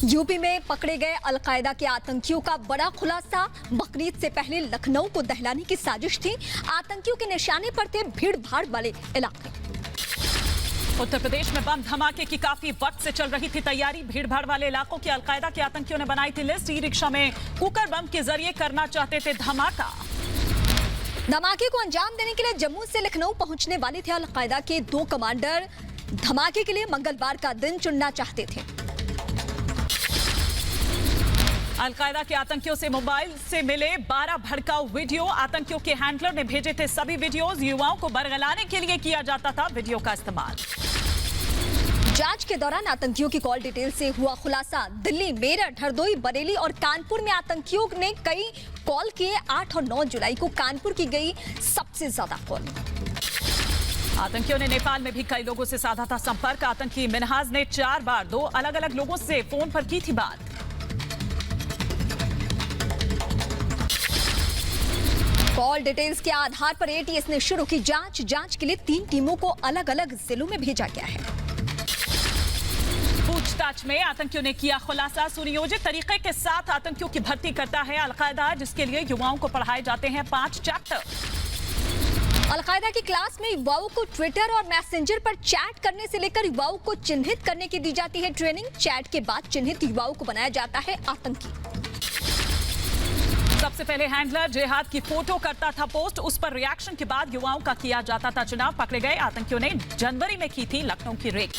UP में पकड़े गए अलकायदा के आतंकियों का बड़ा खुलासा। बकरीद से पहले लखनऊ को दहलाने की साजिश थी। आतंकियों के निशाने पर थे भीड़ भाड़ वाले इलाके। उत्तर प्रदेश में बम धमाके की काफी वक्त से चल रही थी तैयारी। भीड़ भाड़ वाले इलाकों की अलकायदा के आतंकियों ने बनाई थी लिस्ट। ई रिक्शा में कुकर बम के जरिए करना चाहते थे धमाका। धमाके को अंजाम देने के लिए जम्मू से लखनऊ पहुंचने वाले थे अलकायदा के 2 कमांडर। धमाके के लिए मंगलवार का दिन चुनना चाहते थे। अलकायदा के आतंकियों से मोबाइल से मिले 12 भड़काऊ वीडियो। आतंकियों के हैंडलर ने भेजे थे सभी वीडियोस। युवाओं को बरगलाने के लिए किया जाता था वीडियो का इस्तेमाल। जांच के दौरान आतंकियों की कॉल डिटेल से हुआ खुलासा। दिल्ली, मेरठ, हरदोई, बरेली और कानपुर में आतंकियों ने कई कॉल किए। 8 और 9 जुलाई को कानपुर की गई सबसे ज्यादा कॉल। आतंकियों ने नेपाल में भी कई लोगों से साधा था संपर्क। आतंकी मिनहाज ने 4 बार 2 अलग अलग लोगों से फोन पर की थी बात। कॉल डिटेल्स के आधार पर एटीएस ने शुरू की जांच। जांच के लिए 3 टीमों को अलग अलग जिलों में भेजा गया है। पूछताछ में आतंकियों ने किया खुलासा। सुनियोजित तरीके के साथ आतंकियों की भर्ती करता है अलकायदा, जिसके लिए युवाओं को पढ़ाए जाते हैं 5 चैप्टर। अलकायदा की क्लास में युवाओं को ट्विटर और मैसेंजर पर चैट करने से लेकर युवाओं को चिन्हित करने की दी जाती है ट्रेनिंग। चैट के बाद चिन्हित युवाओं को बनाया जाता है आतंकी। सबसे पहले हैंडलर जेहाद की फोटो करता था पोस्ट। उस पर रिएक्शन के बाद युवाओं का किया जाता था चुनाव। पकड़े गए आतंकियों ने जनवरी में की थी लखनऊ की रेड।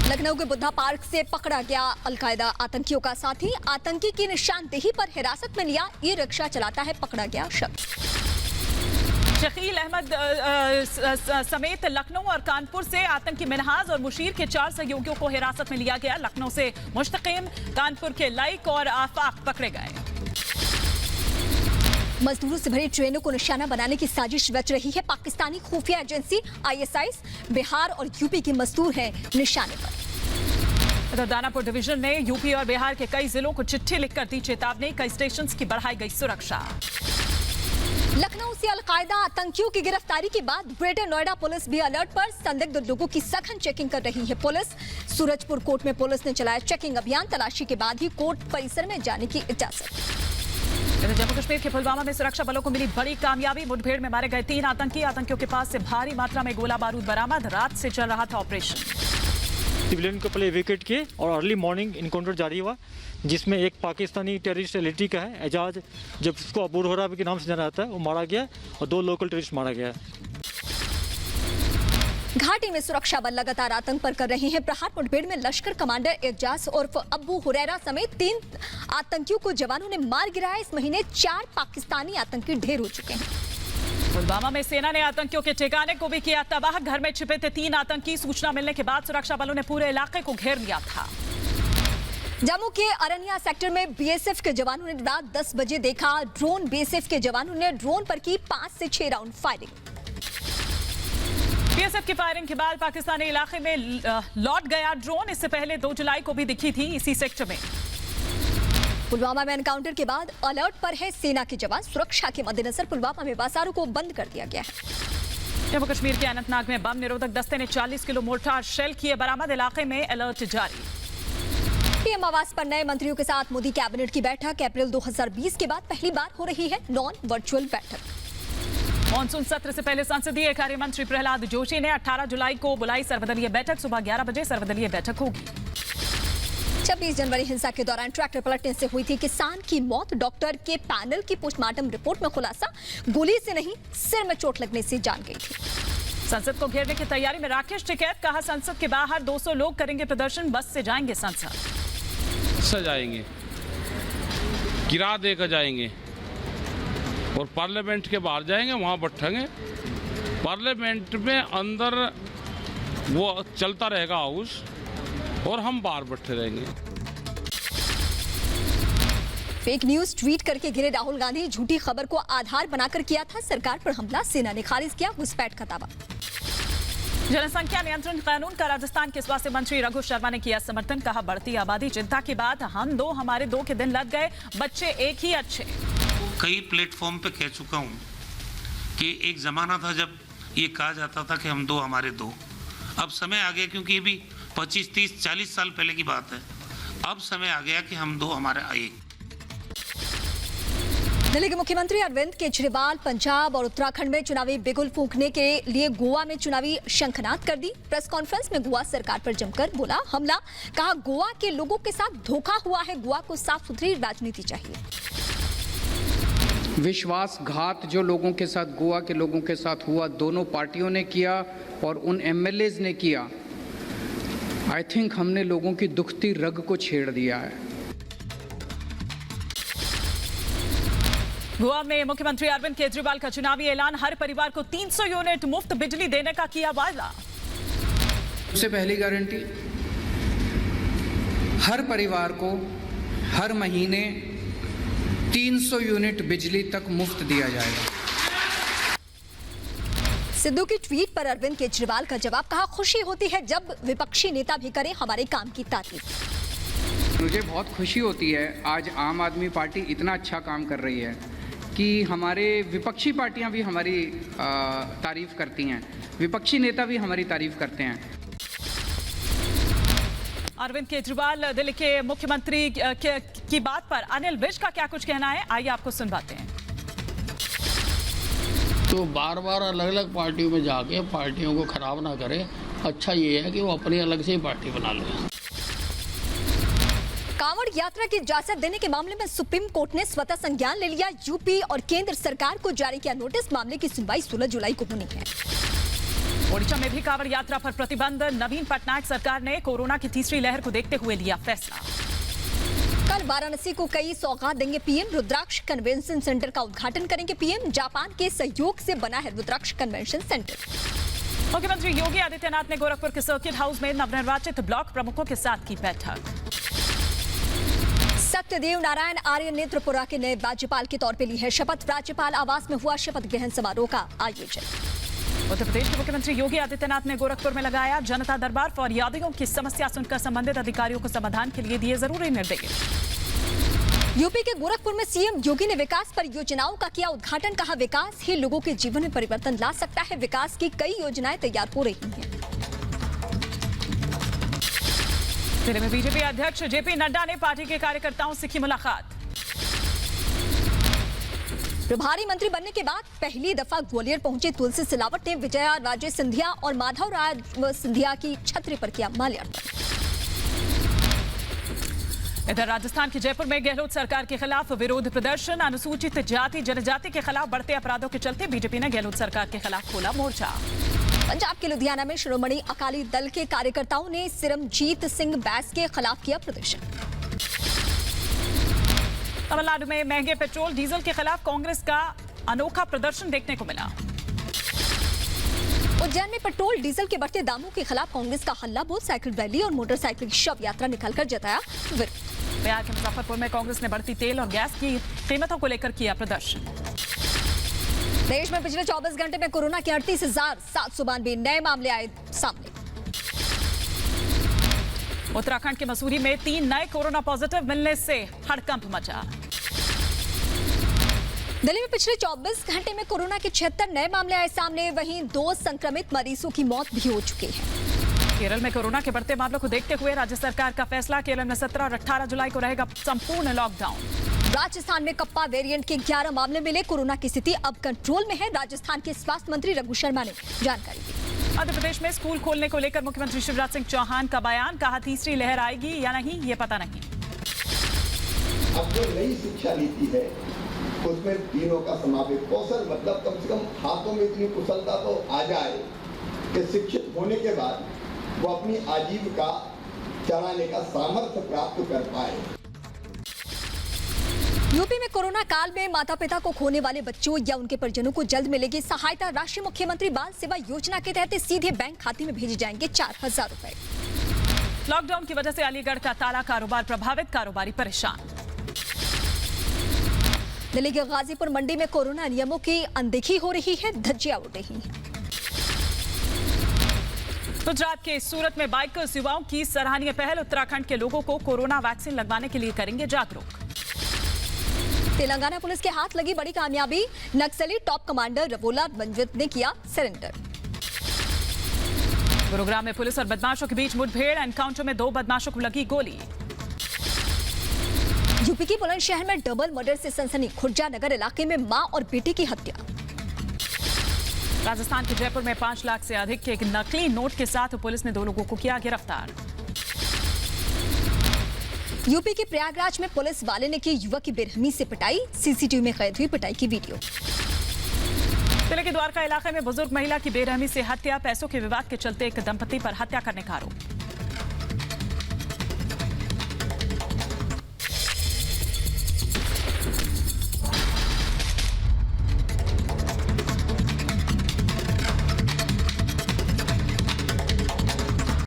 लखनऊ के बुद्धा पार्क से पकड़ा गया अलकायदा आतंकियों का साथी। आतंकी की निशानदेही पर हिरासत में लिया ई रिक्शा चलाता है पकड़ा गया शख्स। शकील अहमद समेत लखनऊ और कानपुर से आतंकी मिनहाज और मुशीर के 4 सहयोगियों को हिरासत में लिया गया। लखनऊ से मुश्तकीम, कानपुर के लाइक और आफाक पकड़े गए। मजदूरों से भरी ट्रेनों को निशाना बनाने की साजिश रच रही है पाकिस्तानी खुफिया एजेंसी ISI। बिहार और यूपी के मजदूर हैं निशाने पर। दानापुर डिवीजन ने यूपी और बिहार के कई जिलों को चिट्ठी लिखकर दी चेतावनी। कई स्टेशन की बढ़ाई गई सुरक्षा। लखनऊ से अलकायदा आतंकियों की गिरफ्तारी के बाद ग्रेटर नोएडा पुलिस भी अलर्ट पर। संदिग्ध लोगों की सघन चेकिंग कर रही है पुलिस। सूरजपुर कोर्ट में पुलिस ने चलाया चेकिंग अभियान। तलाशी के बाद ही कोर्ट परिसर में जाने की इजाजत। जम्मू कश्मीर के पुलवामा में सुरक्षा बलों को मिली बड़ी कामयाबी। मुठभेड़ में मारे गए 3 आतंकी। आतंकियों के पास से भारी मात्रा में गोला बारूद बरामद। रात से चल रहा था ऑपरेशन। सिविलियन को पहले इवेक्यूएट किए और अर्ली मॉर्निंग इनकाउंटर जारी हुआ, जिसमें एक पाकिस्तानी टेररिस्ट लिटी का है एजाज, जब उसको अबूर होरा के नाम से जाना जाता है, वो मारा गया और 2 लोकल टेररिस्ट मारा गया। घाटी में सुरक्षा बल लगातार आतंक पर कर रहे हैं प्रहार। मुठभेड़ में लश्कर कमांडर एजाज उर्फ अब्बू हुरैरा समेत 3 आतंकियों को जवानों ने मार गिराया। इस महीने 4 पाकिस्तानी आतंकी ढेर हो चुके हैं। पुलवामा में सेना ने आतंकियों के ठिकाने को भी किया तबाह। घर में छिपे थे 3 आतंकी। सूचना मिलने के बाद सुरक्षा बलों ने पूरे इलाके को घेर लिया था। जम्मू के अरनिया सेक्टर में BSF के जवानों ने रात 10 बजे देखा ड्रोन। BSF के जवानों ने ड्रोन पर की 5 से 6 राउंड फायरिंग। BSF की फायरिंग के बाद पाकिस्तानी इलाके में लौट गया ड्रोन। इससे पहले 2 जुलाई को भी दिखी थी इसी सेक्टर में। पुलवामा में एनकाउंटर के बाद अलर्ट पर है सेना के जवान। सुरक्षा के मद्देनजर पुलवामा में बाजारों को बंद कर दिया गया है। जम्मू कश्मीर के अनंतनाग में बम निरोधक दस्ते ने 40 किलो मोर्टार शेल किए बरामद। इलाके में अलर्ट जारी। पीएम आवास पर नए मंत्रियों के साथ मोदी कैबिनेट की बैठक। अप्रैल 2020 के बाद पहली बार हो रही है नॉन वर्चुअल बैठक। मॉनसून सत्र से पहले संसदीय कार्य मंत्री प्रहलाद जोशी ने 18 जुलाई को बुलाई सर्वदलीय बैठक। सुबह 11 बजे सर्वदलीय बैठक होगी। 26 जनवरी हिंसा के दौरान ट्रैक्टर पलटने से हुई थी किसान की मौत। डॉक्टर के पैनल की पोस्टमार्टम रिपोर्ट में खुलासा, गोली से नहीं सिर में चोट लगने से जान गई थी। संसद को घेरने की तैयारी में राकेश टिकैत। कहा संसद के बाहर 200 लोग करेंगे प्रदर्शन। बस से जाएंगे संसद। सजाएंगे, गिरा देकर जाएंगे और पार्लियामेंट के बाहर जाएंगे, वहां बैठेंगे। पार्लियामेंट में अंदर वो चलता रहेगा हाउस और हम बाहर बैठे रहेंगे। फेक न्यूज ट्वीट करके घिरे राहुल गांधी। झूठी खबर को आधार बनाकर किया था सरकार पर हमला। सेना ने खारिज किया घुसपैठ का दावा। जनसंख्या नियंत्रण कानून का राजस्थान के स्वास्थ्य मंत्री रघु शर्मा ने किया समर्थन। कहा बढ़ती आबादी चिंता की बात। हम 2 हमारे 2 के दिन लग गए। बच्चे एक ही अच्छे। कई प्लेटफॉर्म पे कह चुका हूं कि एक जमाना था जब ये कहा जाता था कि हम 2 हमारे 2। अब समय आ गया, क्योंकि ये भी 25, 30, 40 साल पहले की बात है। अब समय आ गया कि हम दो हमारा एक। दिल्ली के मुख्यमंत्री अरविंद केजरीवाल पंजाब और उत्तराखंड में चुनावी बिगुल फूंकने के लिए गोवा में चुनावी शंखनाद कर दी। प्रेस कॉन्फ्रेंस में गोवा सरकार पर जमकर बोला हमला, कहा गोवा के लोगों के साथ धोखा हुआ है, गोवा को साफ सुथरी राजनीति चाहिए। विश्वासघात जो लोगों के साथ, गोवा के लोगों के साथ हुआ, दोनों पार्टियों ने किया और उन एमएलएज ने किया। आई थिंक हमने लोगों की दुखती रग को छेड़ दिया है। गोवा में मुख्यमंत्री अरविंद केजरीवाल का चुनावी ऐलान, हर परिवार को 300 यूनिट मुफ्त बिजली देने का किया वादा। सबसे पहली गारंटी, हर परिवार को हर महीने 300 यूनिट बिजली तक मुफ्त दिया जाएगा। सिद्धू की ट्वीट पर अरविंद केजरीवाल का जवाब, कहा खुशी होती है जब विपक्षी नेता भी करें हमारे काम की तारीफ। मुझे बहुत खुशी होती है आज आम आदमी पार्टी इतना अच्छा काम कर रही है कि हमारे विपक्षी पार्टियां भी हमारी तारीफ करती हैं, विपक्षी नेता भी हमारी तारीफ करते हैं। अरविंद केजरीवाल दिल्ली के मुख्यमंत्री की बात पर अनिल विज का क्या कुछ कहना है, आइए आपको सुनवाते हैं। तो बार बार अलग अलग पार्टियों में जाके पार्टियों को खराब ना करें, अच्छा ये है कि वो अपनी अलग से ही पार्टी बना लें। कांवड़ यात्रा की इजाजत देने के मामले में सुप्रीम कोर्ट ने स्वतः संज्ञान ले लिया। यूपी और केंद्र सरकार को जारी किया नोटिस, मामले की सुनवाई 16 जुलाई को होनी है। ओडिशा में भी कांवड़ यात्रा पर प्रतिबंध, नवीन पटनायक सरकार ने कोरोना की तीसरी लहर को देखते हुए लिया फैसला। कल वाराणसी को कई सौगात देंगे पीएम, रुद्राक्ष कन्वेंशन सेंटर का उद्घाटन करेंगे पीएम। जापान के सहयोग से बना है रुद्राक्ष कन्वेंशन सेंटर। मुख्यमंत्री योगी आदित्यनाथ ने गोरखपुर के सर्किट हाउस में नवनिर्वाचित ब्लॉक प्रमुखों के साथ की बैठक। सत्यदेव नारायण आर्य ने त्रिपुरा के नए राज्यपाल के तौर पर ली है शपथ। राज्यपाल आवास में हुआ शपथ ग्रहण समारोह का आयोजन। उत्तर प्रदेश के मुख्यमंत्री योगी आदित्यनाथ ने गोरखपुर में लगाया जनता दरबार, फरियादियों की समस्या सुनकर संबंधित अधिकारियों को समाधान के लिए दिए जरूरी निर्देश। यूपी के गोरखपुर में सीएम योगी ने विकास परियोजनाओं का किया उद्घाटन, कहा विकास ही लोगों के जीवन में परिवर्तन ला सकता है, विकास की कई योजनाएं तैयार हो रही हैं। जिले में बीजेपी अध्यक्ष जेपी नड्डा ने पार्टी के कार्यकर्ताओं से की मुलाकात। प्रभारी मंत्री बनने के बाद पहली दफा ग्वालियर पहुंचे तुलसी सिलावट ने विजया राजे सिंधिया और माधव राज सिंधिया की छतरी पर किया माल्यार्पण। इधर राजस्थान के जयपुर में गहलोत सरकार के खिलाफ विरोध प्रदर्शन, अनुसूचित जाति जनजाति के खिलाफ बढ़ते अपराधों के चलते बीजेपी ने गहलोत सरकार के खिलाफ खोला मोर्चा। पंजाब के लुधियाना में श्रोमणी अकाली दल के कार्यकर्ताओं ने सिरमजीत सिंह बैस के खिलाफ किया प्रदर्शन। तमिलनाडु में महंगे पेट्रोल डीजल के खिलाफ कांग्रेस का अनोखा प्रदर्शन देखने को मिला। उज्जैन में पेट्रोल डीजल के बढ़ते दामों के खिलाफ कांग्रेस का हल्ला बोल, साइकिल रैली और मोटरसाइकिल की शव यात्रा निकालकर जताया विरोध। बिहार के मुजफ्फरपुर में कांग्रेस ने बढ़ती तेल और गैस की कीमतों को लेकर किया प्रदर्शन। देश में पिछले 24 घंटे में कोरोना के 38,792 नए मामले आए सामने। उत्तराखंड के मसूरी में 3 नए कोरोना पॉजिटिव मिलने से हड़कंप मचा। दिल्ली में पिछले 24 घंटे में कोरोना के 76 नए मामले आए सामने, वहीं 2 संक्रमित मरीजों की मौत भी हो चुकी है। केरल में कोरोना के बढ़ते मामलों को देखते हुए राज्य सरकार का फैसला, केरल में 17 और 18 जुलाई को रहेगा संपूर्ण लॉकडाउन। राजस्थान में कप्पा वेरिएंट के 11 मामले मिले, कोरोना की स्थिति अब कंट्रोल में है, राजस्थान के स्वास्थ्य मंत्री रघु शर्मा ने जानकारी दी। मध्य प्रदेश में स्कूल खोलने को लेकर मुख्यमंत्री शिवराज सिंह चौहान का बयान, कहा तीसरी लहर आएगी या नहीं ये पता नहीं। अब जो नई शिक्षा नीति है उसमें तीनों का समावेश, कौशल मतलब कम से कम हाथों में इतनी कुशलता तो आ जाए कि शिक्षित होने के बाद वो अपनी आजीविका चलाने का सामर्थ्य प्राप्त कर पाए। यूपी में कोरोना काल में माता पिता को खोने वाले बच्चों या उनके परिजनों को जल्द मिलेगी सहायता राशि। मुख्यमंत्री बाल सेवा योजना के तहत सीधे बैंक खाते में भेजे जाएंगे 4,000 रुपए। लॉकडाउन की वजह से अलीगढ़ का ताला कारोबार प्रभावित, कारोबारी परेशान। दिल्ली के गाजीपुर मंडी में कोरोना नियमों की अनदेखी हो रही है, धज्जियां उड़ रही हैं। गुजरात के सूरत में बाइकर्स युवाओं की सराहनीय पहल, उत्तराखंड के लोगों को कोरोना वैक्सीन लगवाने के लिए करेंगे जागरूक। तेलंगाना पुलिस के हाथ लगी बड़ी कामयाबी, नक्सली टॉप कमांडर रवोला मंजित ने किया सरेंडर। गुरुग्राम में पुलिस और बदमाशों के बीच मुठभेड़, एनकाउंटर में 2 बदमाशों को लगी गोली। यूपी की बुलंदशहर में डबल मर्डर से सनसनी। खुर्जा नगर इलाके में मां और बेटे की हत्या। राजस्थान के जयपुर में 5 लाख से अधिक के एक नकली नोट के साथ पुलिस ने 2 लोगों को किया गिरफ्तार। यूपी के प्रयागराज में पुलिस वाले ने की युवक की बेरहमी से पिटाई। सीसीटीवी में कैद हुई पिटाई की वीडियो। जिले के द्वारका इलाके में बुजुर्ग महिला की बेरहमी से हत्या। पैसों के विवाद के चलते एक दंपति पर हत्या करने का आरोप।